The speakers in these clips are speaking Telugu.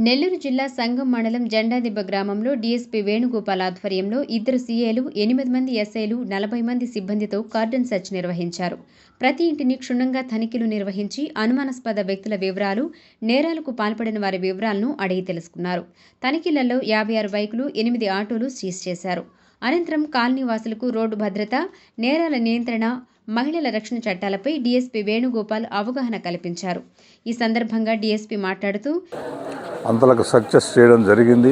నెల్లూరు జిల్లా సంగం మండలం జెండాదిబ్బ గ్రామంలో డీఎస్పీ వేణుగోపాల్ ఆధ్వర్యంలో 2 సీఏలు, 8 మంది ఎస్ఐలు, 40 మంది సిబ్బందితో కార్డన్ సెర్చ్ నిర్వహించారు. ప్రతి ఇంటిని క్షుణ్ణంగా తనిఖీలు నిర్వహించి అనుమానాస్పద వ్యక్తుల వివరాలు, నేరాలకు పాల్పడిన వారి వివరాలను అడిగి తెలుసుకున్నారు. తనిఖీలలో 56 బైకులు, 8 ఆటోలు సీజ్ చేశారు. అనంతరం కాలనీ వాసులకు రోడ్డు భద్రత, నేరాల నియంత్రణ, మహిళల రక్షణ చట్టాలపై డీఎస్పీ వేణుగోపాల్ అవగాహన కల్పించారు. ఈ సందర్భంగా డీఎస్పీ మాట్లాడుతూ, అంతలకు సక్సెస్ చేయడం జరిగింది.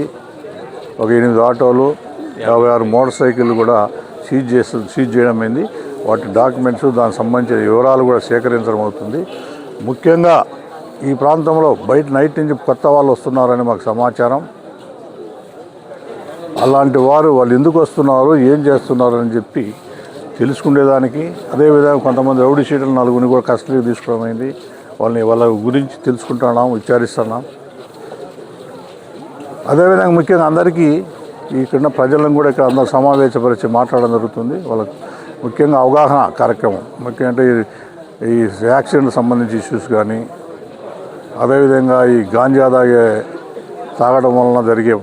ఒక 8 ఆటోలు, 56 మోటార్ సైకిళ్ళు కూడా సీజ్ చేయడం అయింది. వాటి డాక్యుమెంట్స్, దానికి సంబంధించిన వివరాలు కూడా సేకరించడం అవుతుంది. ముఖ్యంగా ఈ ప్రాంతంలో బయట నైట్ నుంచి కొత్త వాళ్ళు వస్తున్నారని మాకు సమాచారం. అలాంటి వాళ్ళు ఎందుకు వస్తున్నారు, ఏం చేస్తున్నారు అని చెప్పి తెలుసుకునేదానికి, అదేవిధంగా కొంతమంది రౌడీ షీటర్లు 4 కూడా కస్టడీకి తీసుకోవడం అయింది. వాళ్ళ గురించి తెలుసుకుంటున్నాం, విచారిస్తున్నాం. అదేవిధంగా ముఖ్యంగా అందరికీ ఇక్కడ ప్రజలను కూడా ఇక్కడ అందరూ సమావేశపరిచి మాట్లాడడం జరుగుతుంది. వాళ్ళకి ముఖ్యంగా అవగాహన కార్యక్రమం, ముఖ్యంగా ఈ యాక్సిడెంట్కి సంబంధించి ఇష్యూస్ కానీ, అదేవిధంగా ఈ గాంజా తాగడం వలన జరిగే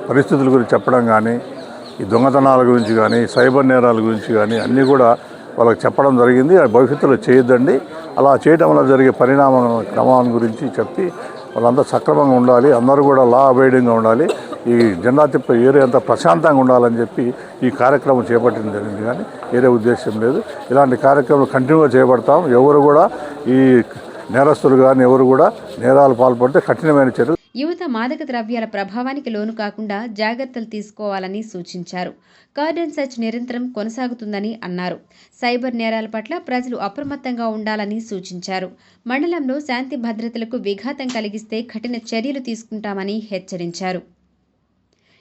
పరిస్థితుల గురించి చెప్పడం కానీ, ఈ దొంగతనాల గురించి కానీ, సైబర్ నేరాల గురించి కానీ అన్నీ కూడా వాళ్ళకి చెప్పడం జరిగింది. భవిష్యత్తులో చేయొద్దండి, అలా చేయడం వల్ల జరిగే క్రమాల గురించి చెప్పి వాళ్ళంతా సక్రమంగా ఉండాలి, అందరూ కూడా లా అబైడింగ్గా ఉండాలి, ఈ జెండా తిప్ప ఏరియా అంతా ప్రశాంతంగా ఉండాలని చెప్పి ఈ కార్యక్రమం చేపట్టడం జరిగింది. కానీ వేరే ఉద్దేశం లేదు. ఇలాంటి కార్యక్రమాలు కంటిన్యూగా చేపడతాం. ఎవరు కూడా ఈ నేరస్తులు కానీ ఎవరు కూడా నేరాలు పాల్పడితే కఠినమైన చర్యలు. యువత మాదక ద్రవ్యాల ప్రభావానికి లోను కాకుండా జాగ్రత్తలు తీసుకోవాలని సూచించారు. కార్డన్ సెర్చ్ నిరంతరం కొనసాగుతుందని అన్నారు. సైబర్ నేరాల పట్ల ప్రజలు అప్రమత్తంగా ఉండాలని సూచించారు. మండలంలో శాంతి భద్రతలకు విఘాతం కలిగిస్తే కఠిన చర్యలు తీసుకుంటామని హెచ్చరించారు.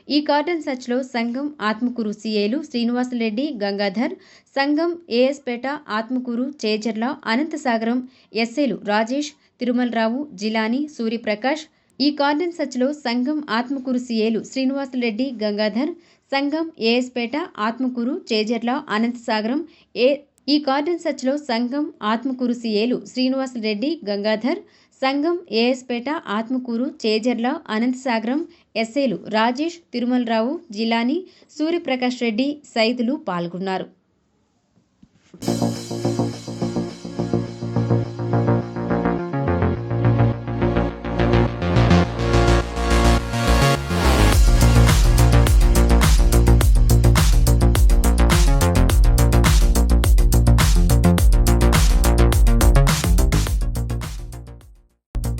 ఈ కార్డన్ సెర్చ్లో సంగం ఆత్మకూరు సీఏలు శ్రీనివాసరెడ్డి, గంగాధర్, సంగం ఏఎస్పేట, ఆత్మకూరు, చేజర్ల, అనంతసాగరం ఎస్ఐలు రాజేష్, తిరుమలరావు, జిలాని, సూర్యప్రకాష్. ఈ కార్డన్ సెర్చ్లో సంగం ఆత్మకూరు సీఏలు శ్రీనివాసరెడ్డి, గంగాధర్, సంగం ఏఎస్పేట, ఆత్మకూరు, చేజర్ల, అనంతసాగరం. ఈ కార్డన్ సెర్చ్లో సంగం ఆత్మకూరు సీఏలు శ్రీనివాసరెడ్డి, గంగాధర్, సంగం ఏఎస్పేట, ఆత్మకూరు, చేజర్ల, అనంతసాగరం ఎస్ఐలు రాజేష్, తిరుమలరావు, జిలాని, సూర్యప్రకాష్ రెడ్డి, సైదులు పాల్గొన్నారు.